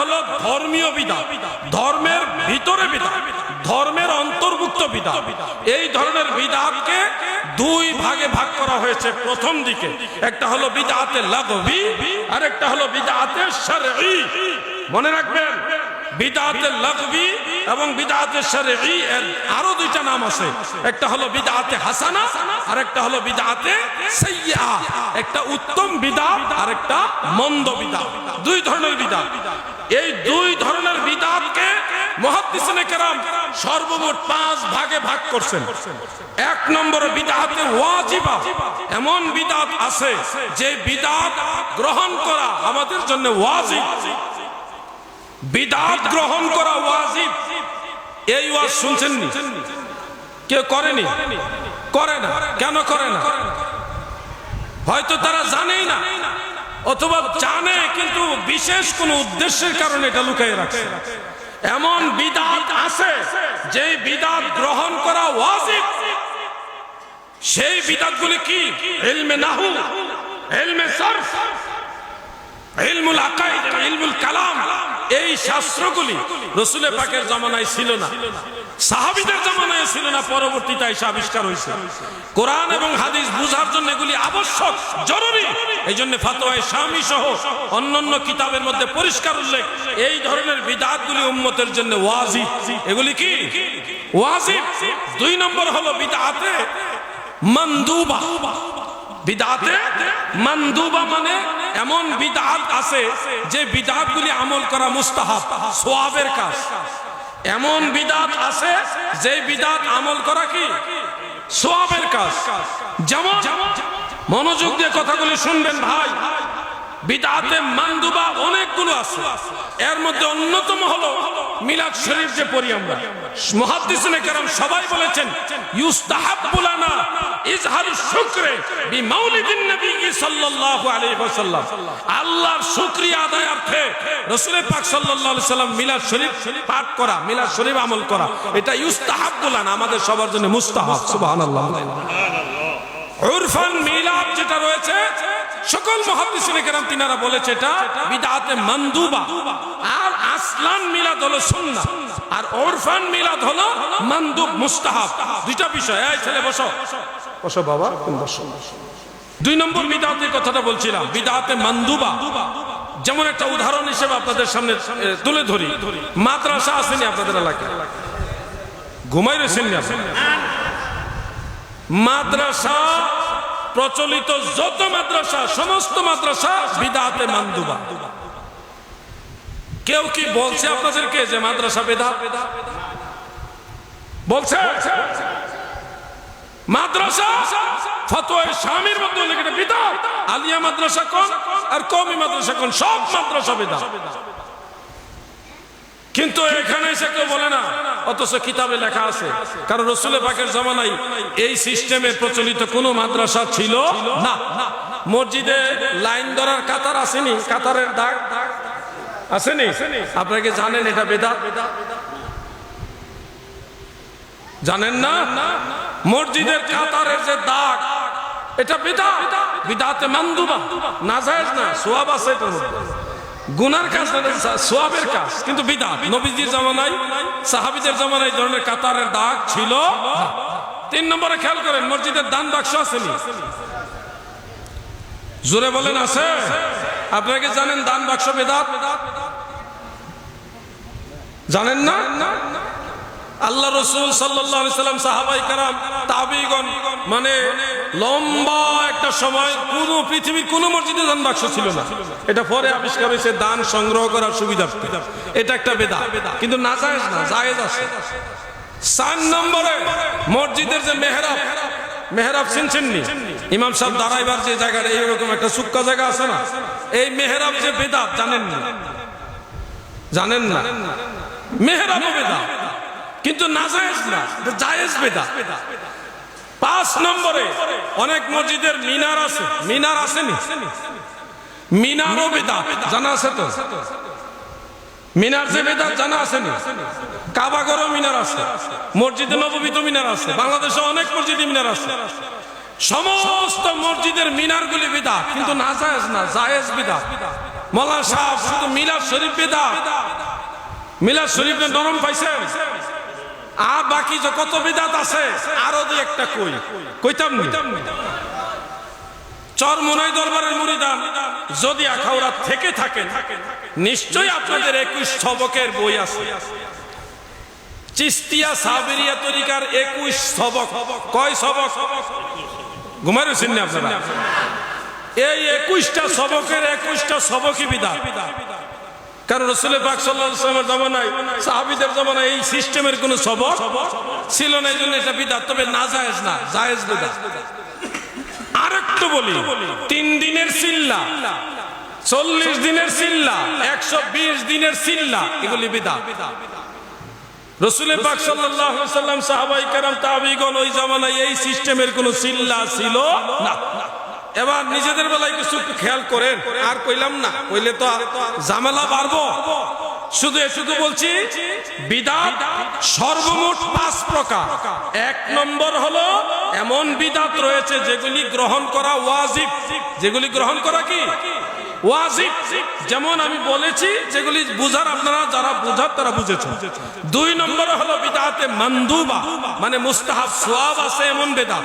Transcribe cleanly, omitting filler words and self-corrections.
হলো ধর্মীয় বিদআত, ধর্মের ভিতরে বিদআত, ধর্মের অন্তর্ভুক্ত বিদআত। এই ধরনের বিদআতকে দুই ভাগে ভাগ করা হয়েছে। প্রথম দিকে একটা হলো বিদআতে লাগভি আর একটা হলো বিদআতে শারঈ। মনে রাখবেন, বিদআতে লাগভি এবং বিদআতে শারঈ এর আরো দুইটা নাম আছে। একটা হলো বিদআতে হাসানা আর একটা হলো বিদআতে সাইয়্যা। একটা উত্তম বিদআত আর একটা মন্দ বিদআত, দুই ধরনের বিদআত। এই দুই ধরনের বিদআতকে মুহাদ্দিসিনে কেরাম সর্বমোট 5 ভাগে ভাগ করছেন। এক নম্বর বিদআতে ওয়াজিবা, এমন বিদআত আছে যে বিদআত গ্রহণ করা আমাদের জন্য ওয়াজিব। বিদআত গ্রহণ করা ওয়াজিব। এই ওয়াজ শুনছেননি? কেউ করেনি? করে না। কেন করে না? হয়তো তারা জানেই না, অথবা জানে কিন্তু বিশেষ কোন উদ্দেশ্যের কারণে এটা লুকিয়ে রাখে। এমন বিদআত আছে যে বিদআত গ্রহণ করা ওয়াজিব। সেই বিদআতগুলি কি? ইলমে নাহু, ইলমে সরফ, ইলমুল আকাইদ, ইলমুল কালাম। এই শাস্ত্রগুলি রাসূল পাকের জামানায় ছিল না, সাহাবীদের জামানায় ছিল না, পরবর্তীতে এসে আবিষ্কার হয়েছে। কোরআন এবং হাদিস বুঝার জন্য এগুলি আবশ্যক, জরুরি। এই জন্য ফাতোয়ায়ে শামী সহ অন্যান্য কিতাবের মধ্যে পরিষ্কার উল্লেখ, এই ধরনের বিদআতগুলি উম্মতের জন্য ওয়াজিব। এগুলি কি? ওয়াজিব। দুই নম্বর হলো বিদআতে মানদুবা। বিদআতে মানদুবা মানে এমন বিদআত আছে যে বিদআতগুলি আমল করা মুস্তাহাব, সওয়াবের কাজ। এমন বিদআত আছে যে বিদআত আমল করা কি? সওয়াবের কাজ। যেমন, মনোযোগ দিয়ে কথাগুলি শুনবেন ভাই, বিদআতে মানদুবা অনেকগুলো আছে। এর মধ্যে অন্যতম হলো মিলাদ শরীফ যে পড়ি আমরা। মুহাদ্দিসিনে কেরাম সবাই বলেছেন ইউস্তাহাব্বু লানা ইজহারুশ শুকরে বিমাউলিদিন নবী সাল্লাল্লাহু আলাইহি ওয়াসাল্লাম। আল্লাহর শুকরিয়া আদায়ার্থে রাসূল পাক সাল্লাল্লাহু আলাইহি ওয়াসাল্লাম মিলাদ শরীফ পাঠ করা, মিলাদ শরীফ আমল করা, এটা ইউস্তাহাব্বু লানা, আমাদের সবার জন্য মুস্তাহাব। সুবহানাল্লাহ। উরফান মিলাদ যেটা রয়েছে, সকল মুহাদ্দিসিনে কেরাম তিনারা বলেছে এটা বিদআতে মানদুবা। আর আসলান মিলাদ হলো সুন্নাহ, আর উরফান মিলাদ হলো মানদুব, মুস্তাহাব। দুইটা বিষয়। এই ছেলে বসো, বসো বাবা, বসো। দুই নম্বর বিদআতের কথাটা বলছিলাম, বিদআতে মানদুবা। যেমন একটা উদাহরণ হিসেবে আপনাদের সামনে তুলে ধরি। মাদ্রাসা আসেনি আপনাদের এলাকায়? ঘুমাই রয়েছেন না? মাদ্রাসা, প্রচলিত যত মাদ্রাসা, সমস্ত মাদ্রাসা বিদআতে মানদুবা। কেউ কি বলছে আপনাদেরকে যে মাদ্রাসা বিদআত? বলছে? মাদ্রাসা ফতোয়ায়ে শামীর মধ্যে লেখা বিদআত। আলিয়া মাদ্রাসা কোন আর কওমি মাদ্রাসা কোন? সব মাদ্রাসা বিদআত। কিন্তু এখানে এসে কেউ বলে না, অথচ কিতাবে লেখা আছে। কারণ রাসূল পাকের জামানায় এই সিস্টেমে প্রচলিত কোনো মাদ্রাসা ছিল না। মসজিদে লাইন ধরার কাতার আসেনি, কাতারের দাগ আসেনি? আপনারা কি জানেন এটা বিদআত? জানেন না? মসজিদের কাতারের যে দাগ, এটা বিদআত, বিদআতে মানদুবা। নাজায়েজ না, সওয়াব আছে এটার মধ্যে। গুনার কাজ না, সওয়াবের কাজ, কিন্তু বিদআত। নবীজির জামানায়, সাহাবীদের জামানায় এই ধরনের কাতারের দাগ ছিল না। 3 নম্বরে খেয়াল করেন, মসজিদের দান বাক্স আসেনি? জোরে বলেন আছে? আপনারা কি জানেন দান বাক্স বিদআত? জানেন না? আল্লাহ রাসূল সাল্লাল্লাহু আলাইহি সাল্লাম, সাহাবায়ে কেরাম, তাবেঈগণ, মানে লম্বা একটা সময় কোন পৃথিবীর কোন মসজিদে দান বাক্স ছিল না। এটা পরে আবিষ্কার হয়েছে দান সংগ্রহ করার সুবিধার্থে। এটা একটা বিদআত, কিন্তু নাজায়েজ না, জায়েজ আছে। 4 নম্বরে মসজিদের যে মেহরাব, মেহরাব চিনছেন নি? ইমাম সাহেব দাঁড়াইবার যে জায়গাটা এইরকম একটা সুক্কা জায়গা আছে না, এই মেহরাব যে বিদআত, জানেন না? জানেন না? মেহরাব বিদআত, কিন্তু নাজায়েজ না, জায়েজ বিদআত। 5 নম্বরে অনেক মসজিদের মিনার আছে। মিনার আসেনি? মিনারও বিদআত, জানা আছে তো? মিনার যে বিদআত জানা আসেনি? কাবাগরও মিনার আছে, মসজিদে নববীতে মিনার আছে, বাংলাদেশে অনেক মসজিদে মিনার আছে। সমস্ত মসজিদের মিনারগুলি বিদআত, কিন্তু নাজায়েজ না, জায়েজ বিদআত। মৌলানা সাহেব শুধু মিলাদ শরীফ বিদআত, মিলাদ শরীফে নরম পাইছেন, আর বাকি যে কত বিদআত আছে আরো দুই একটা কইতাম না। চরমোনাই দরবারের মুরিদান যদি আখাউড়া থেকে থাকেন নিশ্চয়ই আপনাদের 21 সবকের বই আছে। চিস্তিয়া সাবেরিয়া তরিকার 21 সবক। কয় সবক? ঘুমাই রয়েছেন না আপনারা? এই 21টা সবকের 21টা সবকই বিদআত। কারণ রাসূল পাক সাল্লাল্লাহু আলাইহি ওয়াসাল্লামের জামানায় সাহাবীদের জামানায় এই সিস্টেমের কোনো সবক ছিল না, এজন্য এটা বিদআত। তবে না জায়েজ না, জায়েজ বিদআত। আরেকটু বলি, 3 দিনের সিল্লা, 40 দিনের সিল্লা, 120 দিনের সিল্লা, এগুলি বিদআত। রাসূল পাক সাল্লাল্লাহু আলাইহি ওয়াসাল্লাম, সাহাবায়ে কেরাম, তাবেঈগণ ওই জামানায় এই সিস্টেমের কোনো সিল্লা ছিল না। এবার নিজেদের বেলায় কিছু খেয়াল করেন, আর কইলাম না, কইলে তো ঝামেলা বাড়বো। শুধু এটুকু বলছি, বিদআত সর্বমোট 5 প্রকার। 1 নম্বর হলো এমন বিদআত রয়েছে যেগুলি গ্রহণ করা ওয়াজিব। যেগুলি গ্রহণ করা কি ওয়াজিব, যেমন আমি বলেছি, যেগুলি বুঝার আপনারা যারা বুঝার তারা বুঝেছেন। 2 নম্বর হলো বিদআতে মানদুবা, মানে মুস্তাহাব, সওয়াব আছে এমন বিদআত।